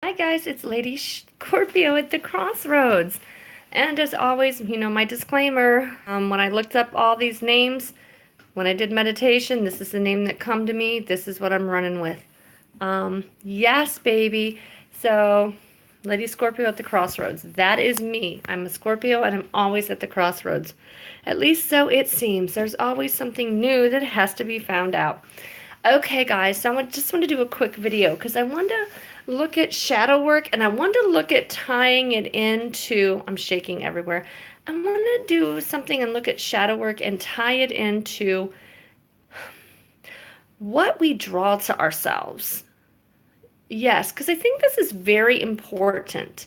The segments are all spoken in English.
Hi guys, it's Lady Scorpio at the Crossroads. And as always, my disclaimer, when I looked up all these names, when I did meditation, this is the name that come to me. This is what I'm running with. Yes, baby. So, Lady Scorpio at the Crossroads. That is me. I'm a Scorpio and I'm always at the crossroads. At least so it seems. There's always something new that has to be found out. Okay, guys, so just want to do a quick video because I want to look at shadow work and I want to look at tying it into, I'm shaking everywhere. I want to do something and look at shadow work and tie it into what we draw to ourselves. Yes, because I think this is very important.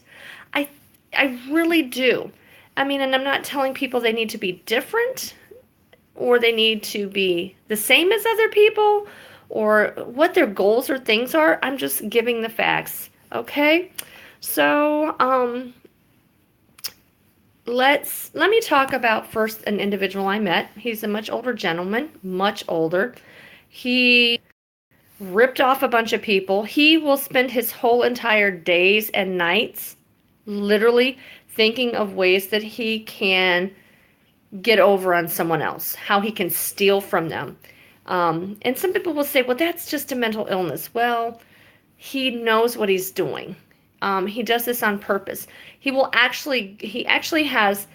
I I really do. I mean, and I'm not telling people they need to be different or they need to be the same as other people or what their goals or things are. I'm just giving the facts. Okay? So, let me talk about first an individual I met. He's a much older gentleman, much older. He ripped off a bunch of people. He will spend his whole entire days and nights literally thinking of ways that he can get over on someone else, how he can steal from them. And some people will say, well, that's just a mental illness. Well, he knows what he's doing. He does this on purpose. He actually has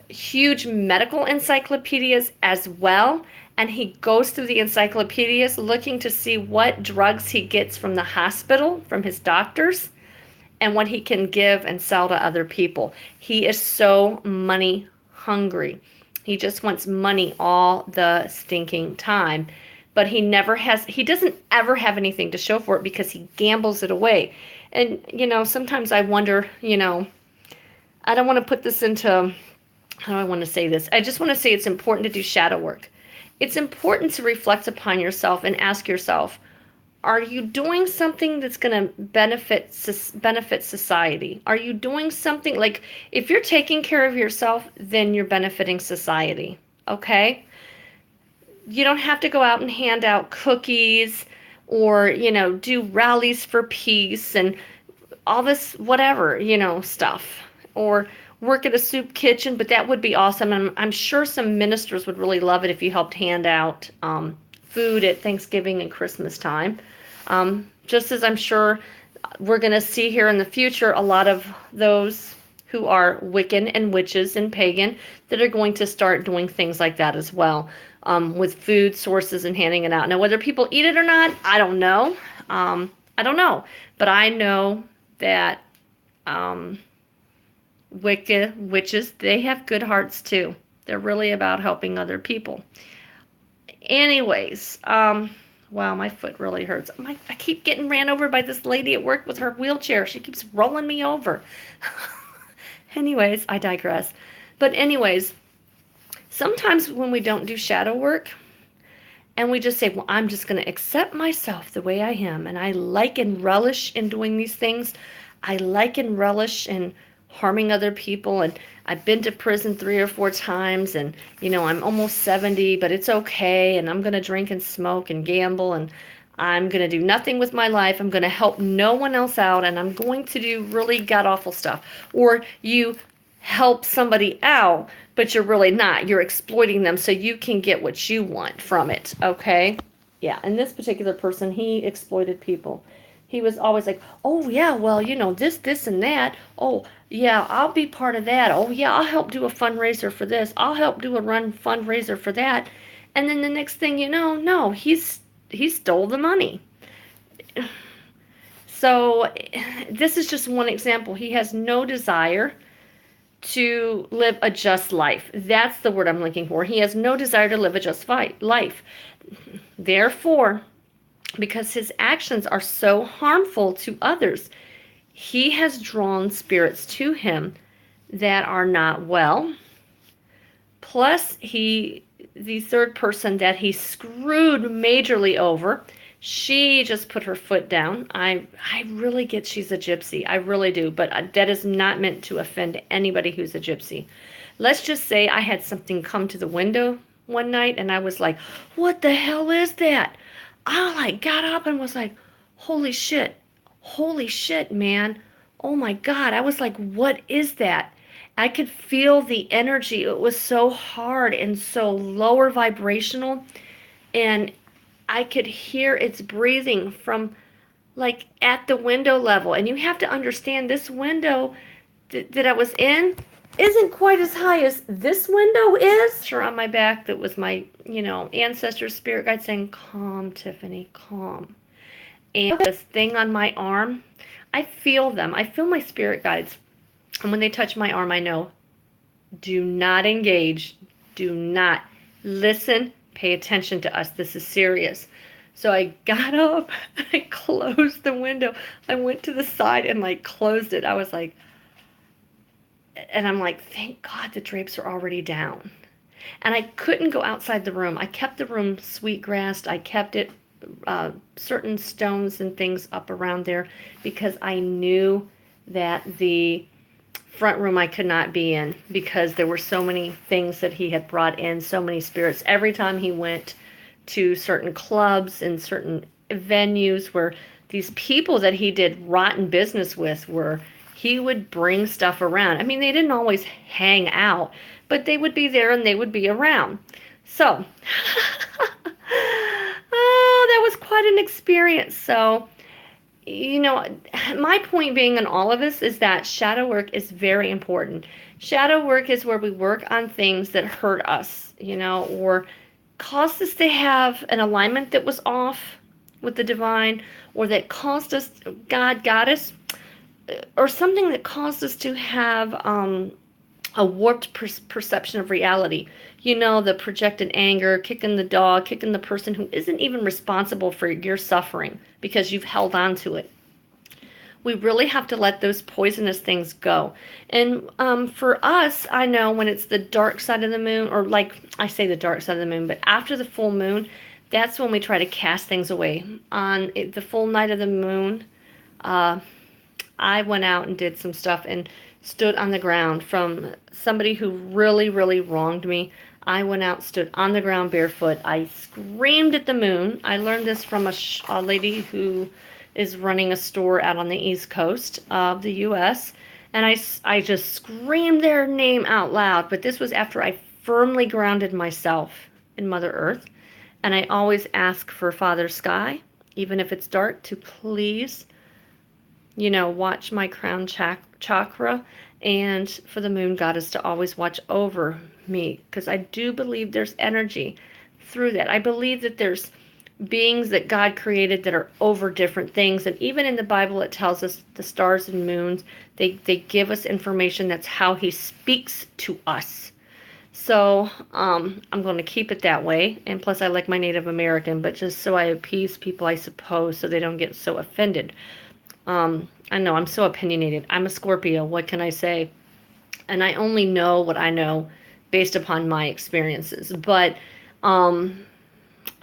huge medical encyclopedias as well. And he goes through the encyclopedias looking to see what drugs he gets from the hospital, from his doctors, and what he can give and sell to other people. He is so money hungry. He just wants money all the stinking time. But he doesn't ever have anything to show for it because he gambles it away. And, sometimes I wonder, I don't want to put this into, how do I want to say this? I just want to say it's important to do shadow work. It's important to reflect upon yourself and ask yourself, are you doing something that's going to benefit society? Are you doing something like if you're taking care of yourself, then you're benefiting society, okay? You don't have to go out and hand out cookies or, do rallies for peace and all this whatever, stuff or work at a soup kitchen, but that would be awesome. And I'm sure some ministers would really love it if you helped hand out food at Thanksgiving and Christmas time. Just as I'm sure we're going to see here in the future a lot of those who are Wiccan and witches and pagan that are going to start doing things like that as well, with food sources and handing it out. Now, whether people eat it or not, I don't know. I don't know. But I know that Wicca witches, they have good hearts too. They're really about helping other people. Anyways, wow, my foot really hurts. I keep getting ran over by this lady at work with her wheelchair. She keeps rolling me over. Anyways, I digress. But anyways, sometimes when we don't do shadow work and we just say, well, I'm just going to accept myself the way I am, and I like and relish in doing these things. I like and relish in harming other people, and I've been to prison 3 or 4 times, and I'm almost 70, but it's okay, and I'm going to drink and smoke and gamble, and I'm going to do nothing with my life. I'm going to help no one else out, and I'm going to do really god-awful stuff. Or you help somebody out, but you're really not. You're exploiting them so you can get what you want from it, okay? Yeah, and this particular person, he exploited people. He was always like, oh, yeah, well, this, and that. Oh, yeah, I'll be part of that. Oh, yeah, I'll help do a fundraiser for this. I'll help do a run fundraiser for that. And then the next thing you know, no, he stole the money. So this is just one example. He has no desire to live a just life. That's the word I'm looking for. He has no desire to live a just life. Therefore, because his actions are so harmful to others, he has drawn spirits to him that are not well. Plus, the third person that he screwed majorly over, she just put her foot down. I really get she's a gypsy. I really do. But that is not meant to offend anybody who's a gypsy. Let's just say I had something come to the window one night and I was like, what the hell is that? I got up and was like, holy shit. holy shit, man. Oh my God. I was like, what is that? I could feel the energy. It was so hard and so lower vibrational. And I could hear its breathing from like at the window level. And you have to understand this window that I was in isn't quite as high as this window is. Sure, on my back, that was my, ancestor spirit guide saying, calm, Tiffany, calm. And this thing on my arm, I feel them. I feel my spirit guides. And when they touch my arm, I know, do not engage. Do not listen. Pay attention to us. This is serious. So I got up, I closed the window. I went to the side and like closed it. I was like, and I'm like, thank God the drapes are already down. And I couldn't go outside the room. I kept the room sweetgrassed. I kept it certain stones and things up around there because I knew that the front room I could not be in because there were so many things that he had brought in, so many spirits. Every time he went to certain clubs and certain venues where these people that he did rotten business with were, he would bring stuff around. I mean, they didn't always hang out, but they would be there and they would be around. So, oh, that was quite an experience. So, my point being in all of this is that shadow work is very important. Shadow work is where we work on things that hurt us, or caused us to have an alignment that was off with the divine, or that caused us, God, Goddess, or something that caused us to have a warped perception of reality. The projected anger, kicking the dog, kicking the person who isn't even responsible for your suffering because you've held on to it. We really have to let those poisonous things go. And for us, I know when it's the dark side of the moon, or like I say the dark side of the moon, but after the full moon, that's when we try to cast things away. On the full night of the moon, I went out and did some stuff and stood on the ground from somebody who really, really wronged me. I went out, stood on the ground barefoot. I screamed at the moon. I learned this from a lady who is running a store out on the East Coast of the U.S. And I just screamed their name out loud. But this was after I firmly grounded myself in Mother Earth. And I always ask for Father Sky, even if it's dark, to please, watch my crown chakra, and for the moon goddess to always watch over me, because I do believe there's energy through that. I believe that there's beings that God created that are over different things, and even in the Bible it tells us the stars and moons, they give us information. That's how he speaks to us. So I'm going to keep it that way. And plus I like my Native American, but just so I appease people, I suppose, so they don't get so offended. I know I'm so opinionated. I'm a Scorpio. What can I say? And I only know what I know based upon my experiences. But I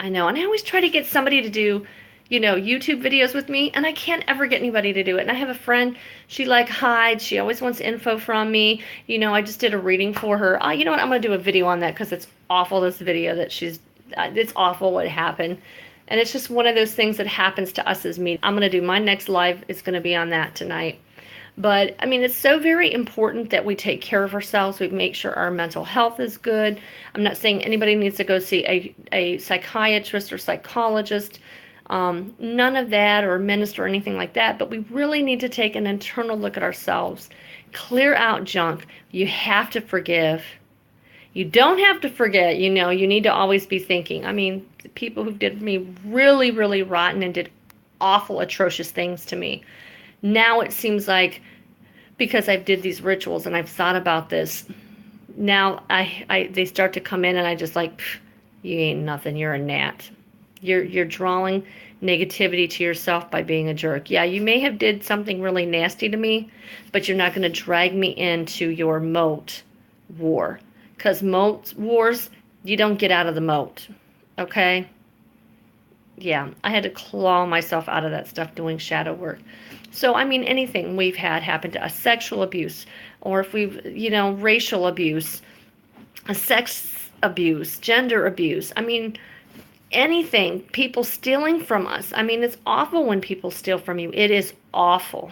know. And I always try to get somebody to do, YouTube videos with me. And I can't ever get anybody to do it. And I have a friend, she hides. She always wants info from me. I just did a reading for her. You know what? I'm going to do a video on that because it's awful, this video that it's awful what happened. And it's just one of those things that happens to us as me. I'm going to do my next live. It's going to be on that tonight. But, I mean, it's so very important that we take care of ourselves. We make sure our mental health is good. I'm not saying anybody needs to go see a psychiatrist or psychologist. None of that, or a minister or anything like that. But we really need to take an internal look at ourselves. Clear out junk. You have to forgive. You don't have to forget, you need to always be thinking. I mean, the people who did me really, really rotten and did awful, atrocious things to me. Now it seems like, because I've did these rituals and I've thought about this, now they start to come in and I just you ain't nothing, you're a gnat. You're drawing negativity to yourself by being a jerk. Yeah, you may have did something really nasty to me, but you're not going to drag me into your moat war. Because moat wars, you don't get out of the moat, okay? Yeah, I had to claw myself out of that stuff doing shadow work. So, I mean, anything we've had happen to us, sexual abuse, or if we've, racial abuse, sex abuse, gender abuse. I mean, anything, people stealing from us. I mean, it's awful when people steal from you. It is awful.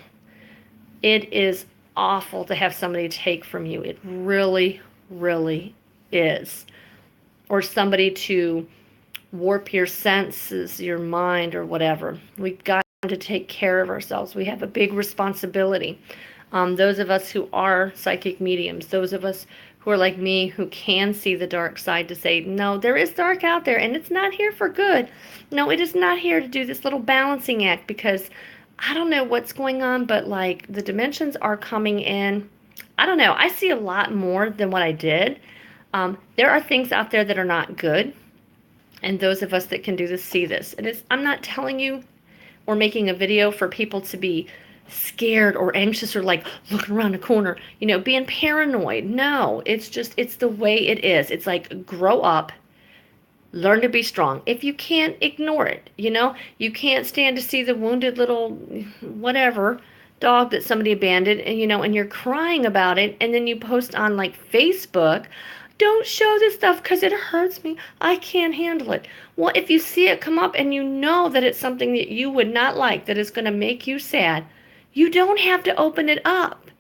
It is awful to have somebody take from you. It really, really is. Or somebody to warp your senses, your mind, or whatever. We've got to take care of ourselves. We have a big responsibility. Those of us who are psychic mediums, those of us who are like me, who can see the dark side, to say, no, there is dark out there, and it's not here for good. No, it is not here to do this little balancing act, because I don't know what's going on, but like the dimensions are coming in. I don't know. I see a lot more than what I did. There are things out there that are not good, and those of us that can do this see this. I'm not telling you or making a video for people to be scared or anxious or like looking around the corner, being paranoid. No, it's the way it is. It's like, grow up, learn to be strong. If you can't, ignore it. You can't stand to see the wounded little whatever dog that somebody abandoned, and you're crying about it, and then you post on like Facebook, don't show this stuff because it hurts me. I can't handle it. Well, if you see it come up and you know that it's something that you would not like, that is going to make you sad, you don't have to open it up.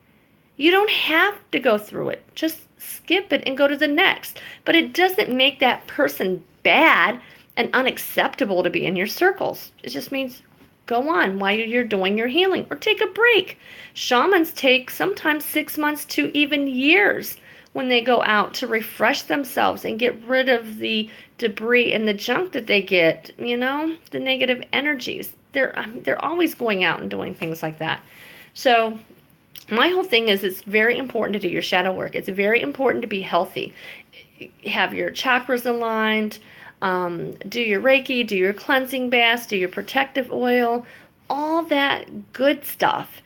You don't have to go through it. Just skip it and go to the next. But it doesn't make that person bad and unacceptable to be in your circles. It just means go on while you're doing your healing, or take a break. Shamans take sometimes 6 months to even years when they go out to refresh themselves and get rid of the debris and the junk that they get, the negative energies. They're always going out and doing things like that. So my whole thing is, it's very important to do your shadow work. It's very important to be healthy. Have your chakras aligned, do your Reiki, do your cleansing baths, do your protective oil, all that good stuff.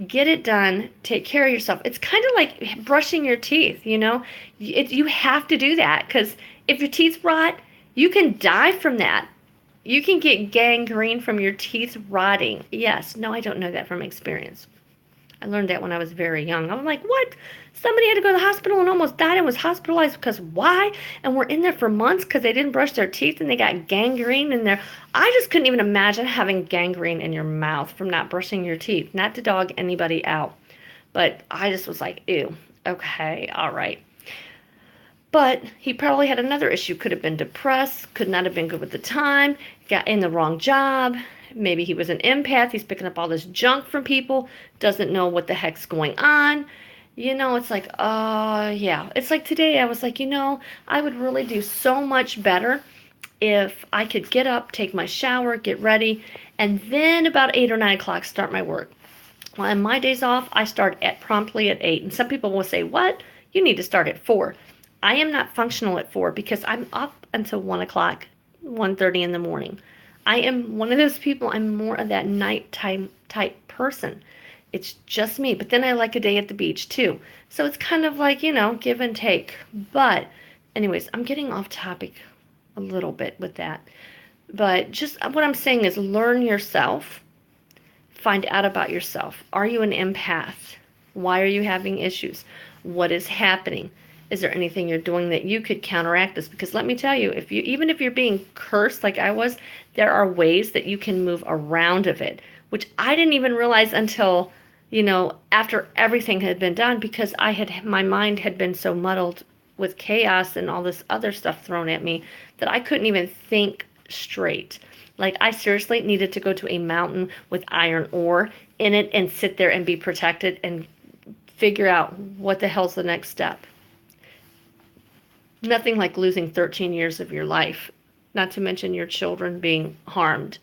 Get it done. Take care of yourself. It's kind of like brushing your teeth, you have to do that, because if your teeth rot, you can die from that. You can get gangrene from your teeth rotting. Yes. No, I don't know that from experience. I learned that when I was very young. I'm like, what? Somebody had to go to the hospital and almost died and was hospitalized because why? And we're in there for months because they didn't brush their teeth and they got gangrene in there. I just couldn't even imagine having gangrene in your mouth from not brushing your teeth. Not to dog anybody out. But I just was like, ew. Okay, all right. But he probably had another issue. Could have been depressed, could not have been good with the time, got in the wrong job. Maybe he was an empath. He's picking up all this junk from people, doesn't know what the heck's going on. It's like, yeah. It's like today I was like, I would really do so much better if I could get up, take my shower, get ready, and then about 8 or 9 o'clock start my work. Well, on my days off, I start promptly at 8. And some people will say, what? You need to start at 4. I am not functional at 4 because I'm up until 1 o'clock, 1:30 in the morning. I am one of those people. I'm more of that nighttime type person. It's just me. But then I like a day at the beach too. So it's kind of like, give and take. But anyways, I'm getting off topic a little bit with that. But just what I'm saying is, learn yourself. Find out about yourself. Are you an empath? Why are you having issues? What is happening? Is there anything you're doing that you could counteract this? Because let me tell you, even if you're being cursed like I was, there are ways that you can move around of it, which I didn't even realize until, after everything had been done, because my mind had been so muddled with chaos and all this other stuff thrown at me that I couldn't even think straight. Like, I seriously needed to go to a mountain with iron ore in it and sit there and be protected and figure out what the hell's the next step. Nothing like losing 13 years of your life, not to mention your children being harmed.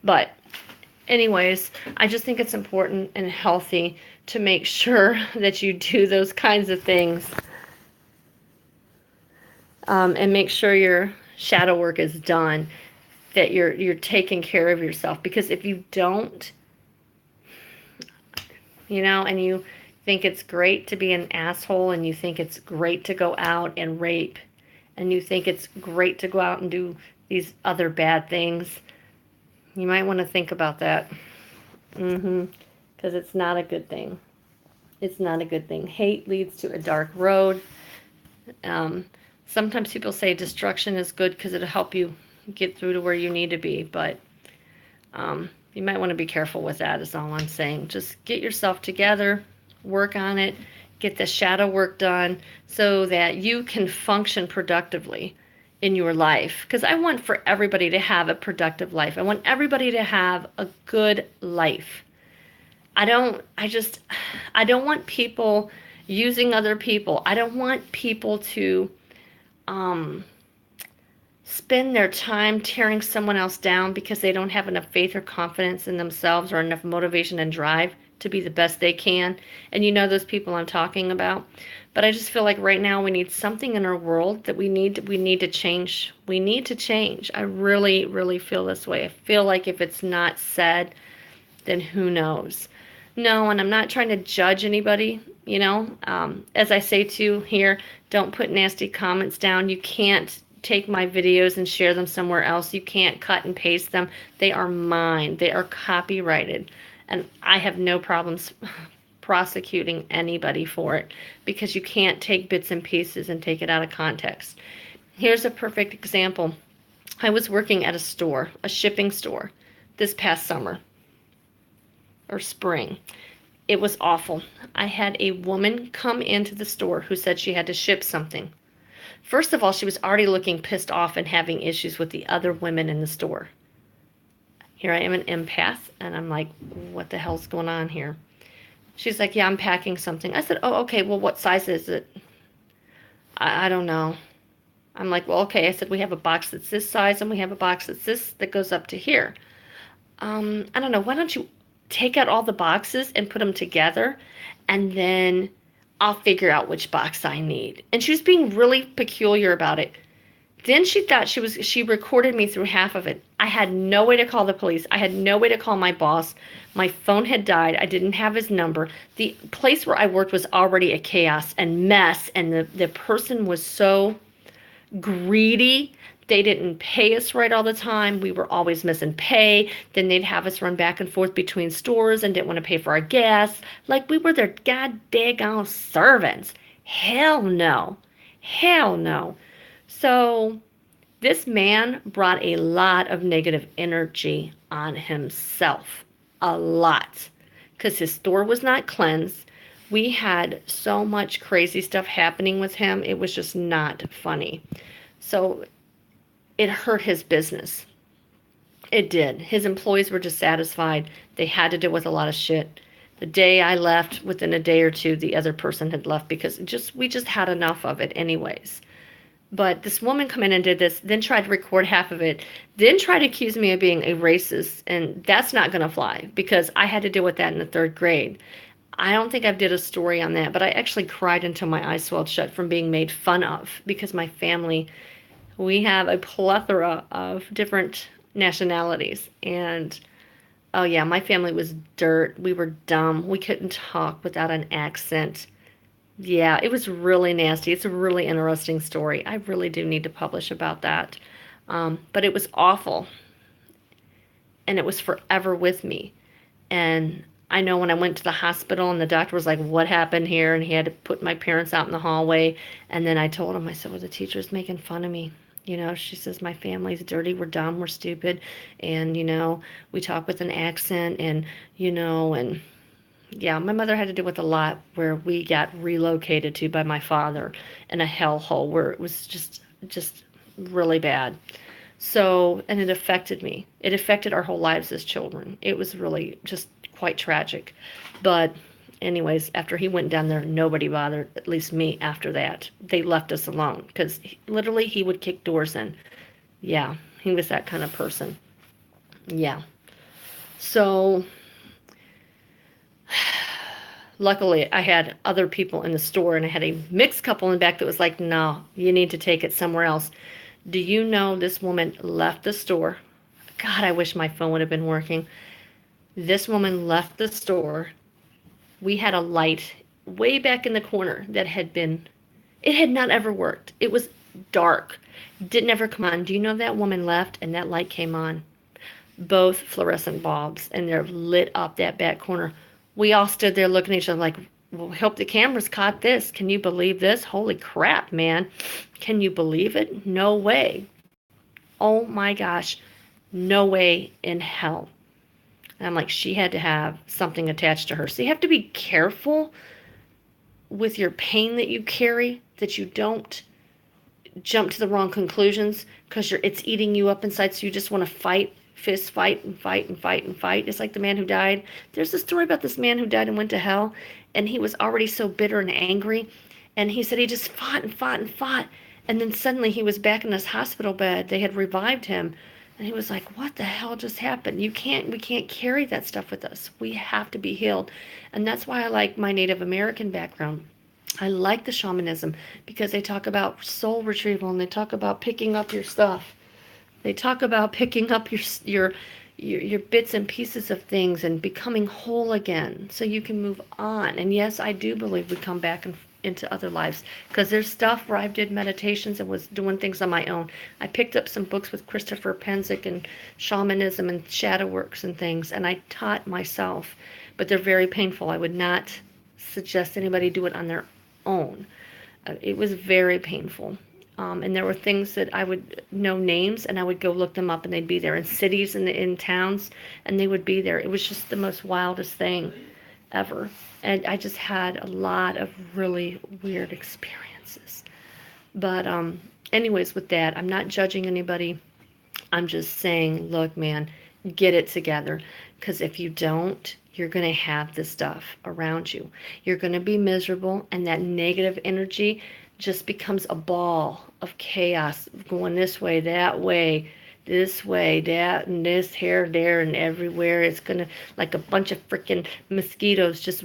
But anyways, I just think it's important and healthy to make sure that you do those kinds of things, and make sure your shadow work is done, that you're taking care of yourself. Because if you don't, and you think it's great to be an asshole, and you think it's great to go out and rape, and you think it's great to go out and do these other bad things, you might want to think about that. Because it's not a good thing. It's not a good thing. Hate leads to a dark road. Sometimes people say destruction is good because it'll help you get through to where you need to be. But You might want to be careful with that, is all I'm saying. Just get yourself together, work on it, get the shadow work done so that you can function productively in your life. Because I want for everybody to have a productive life. I want everybody to have a good life. I don't want people using other people. I don't want people to um, spend their time tearing someone else down because they don't have enough faith or confidence in themselves or enough motivation and drive to be the best they can. And you know those people I'm talking about. But I just feel like right now we need something in our world that we need to change. We need to change. I really, really feel this way. I feel like if it's not said, then who knows? No, and I'm not trying to judge anybody, you know. As I say to here, don't put nasty comments down. You can't take my videos and share them somewhere else. You can't cut and paste them. They are mine. They are copyrighted. And I have no problems prosecuting anybody for it because you can't take bits and pieces and take it out of context. Here's a perfect example. I was working at a store, a shipping store, this past summer or spring. It was awful. I had a woman come into the store who said she had to ship something. First of all, she was already looking pissed off and having issues with the other women in the store. Here I am, an empath, and I'm like, what the hell's going on here? She's like, yeah, I'm packing something. I said, oh, okay, well, what size is it? I don't know. I'm like, well, okay. I said, we have a box that's this size, and we have a box that's this, that goes up to here. I don't know. Why don't you take out all the boxes and put them together, and then I'll figure out which box I need. And she was being really peculiar about it. Then she thought she recorded me through half of it. I had no way to call the police. I had no way to call my boss. My phone had died. I didn't have his number. The place where I worked was already a chaos and mess, and the person was so greedy. They didn't pay us right all the time. We were always missing pay. Then they'd have us run back and forth between stores and didn't want to pay for our gas. Like we were their god daggone servants. Hell no. Hell no. So this man brought a lot of negative energy on himself. A lot. Because his store was not cleansed. We had so much crazy stuff happening with him. It was just not funny. So it hurt his business. It did. His employees were dissatisfied. They had to deal with a lot of shit. The day I left, within a day or two, the other person had left because we just had enough of it anyways. But this woman come in and did this, then tried to record half of it, then tried to accuse me of being a racist, and that's not going to fly because I had to deal with that in the third grade. I don't think I've did a story on that, but I actually cried until my eyes swelled shut from being made fun of because my family, we have a plethora of different nationalities. And, oh yeah, my family was dirt. We were dumb. We couldn't talk without an accent. Yeah, it was really nasty. It's a really interesting story. I really do need to publish about that. But it was awful. And it was forever with me. And I know when I went to the hospital and the doctor was like, what happened here? And he had to put my parents out in the hallway. And then I told him, I said, well, the teacher's making fun of me. You know, she says, my family's dirty, we're dumb, we're stupid. And, you know, we talk with an accent and, you know, and yeah, my mother had to deal with a lot where we got relocated to by my father in a hellhole where it was just really bad. So, and it affected me. It affected our whole lives as children. It was really just quite tragic. But anyways, after he went down there, nobody bothered, at least me after that. They left us alone because literally he would kick doors in. Yeah, he was that kind of person. Yeah. So luckily, I had other people in the store, and I had a mixed couple in the back that was like, no, you need to take it somewhere else. Do you know this woman left the store? God, I wish my phone would have been working. This woman left the store. We had a light way back in the corner that it had not ever worked. It was dark. Didn't ever come on. Do you know that woman left and that light came on? Both fluorescent bulbs, and they're lit up that back corner. We all stood there looking at each other like, well, we hope the cameras caught this. Can you believe this? Holy crap, man. Can you believe it? No way. Oh my gosh. No way in hell. And I'm like, she had to have something attached to her. So you have to be careful with your pain that you carry, that you don't jump to the wrong conclusions because it's eating you up inside. So you just want to fight, fist fight and fight and fight and fight. It's like the man who died. There's a story about this man who died and went to hell, and he was already so bitter and angry. And he said he just fought and fought and fought. And then suddenly he was back in his hospital bed. They had revived him. And he was like, what the hell just happened? We can't carry that stuff with us. We have to be healed. And that's why I like my Native American background. I like the shamanism because they talk about soul retrieval and they talk about picking up your stuff. They talk about picking up your bits and pieces of things and becoming whole again so you can move on. And yes, I do believe we come back into other lives because there's stuff where I did meditations and was doing things on my own. I picked up some books with Christopher Penzick and shamanism and shadow works and things, and I taught myself, but they're very painful. I would not suggest anybody do it on their own. It was very painful. And there were things that I would know names and I would go look them up and they'd be there in cities and in towns and they would be there. It was just the most wildest thing ever. And I just had a lot of really weird experiences. But anyways, with that, I'm not judging anybody. I'm just saying, look, man, get it together. Because if you don't, you're going to have this stuff around you. You're going to be miserable, and that negative energy just becomes a ball of chaos going this way, that and this, here, there, and everywhere. It's going to, like a bunch of freaking mosquitoes just.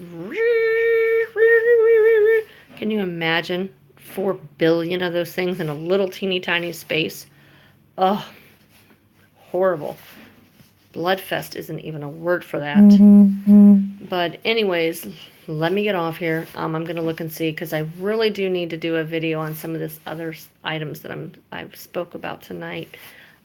Can you imagine 4 billion of those things in a little teeny tiny space? Oh, horrible. Bloodfest isn't even a word for that. But anyways, let me get off here. I'm going to look and see because I really do need to do a video on some of this other items that I spoke about tonight.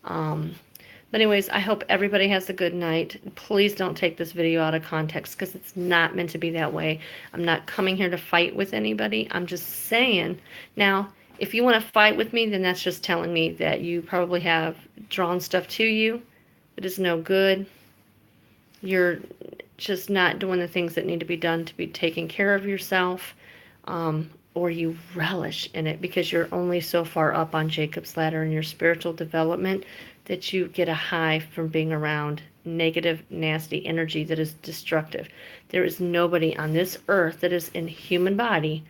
But anyways, I hope everybody has a good night. Please don't take this video out of context because it's not meant to be that way. I'm not coming here to fight with anybody. I'm just saying. Now, if you want to fight with me, then that's just telling me that you probably have drawn stuff to you that is no good. You're just not doing the things that need to be done to be taking care of yourself, or you relish in it because you're only so far up on Jacob's ladder in your spiritual development that you get a high from being around negative, nasty energy that is destructive. There is nobody on this earth that is in human body,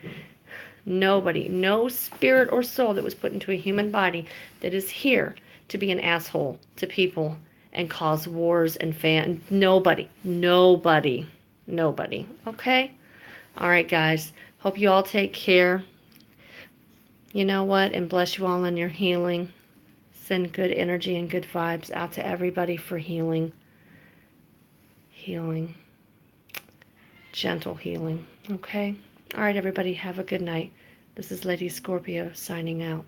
nobody, no spirit or soul that was put into a human body that is here to be an asshole to people and cause wars and nobody. Okay? All right, guys. Hope you all take care. You know what? And bless you all in your healing. Send good energy and good vibes out to everybody for healing. Healing. Gentle healing. Okay? All right, everybody. Have a good night. This is Lady Scorpio signing out.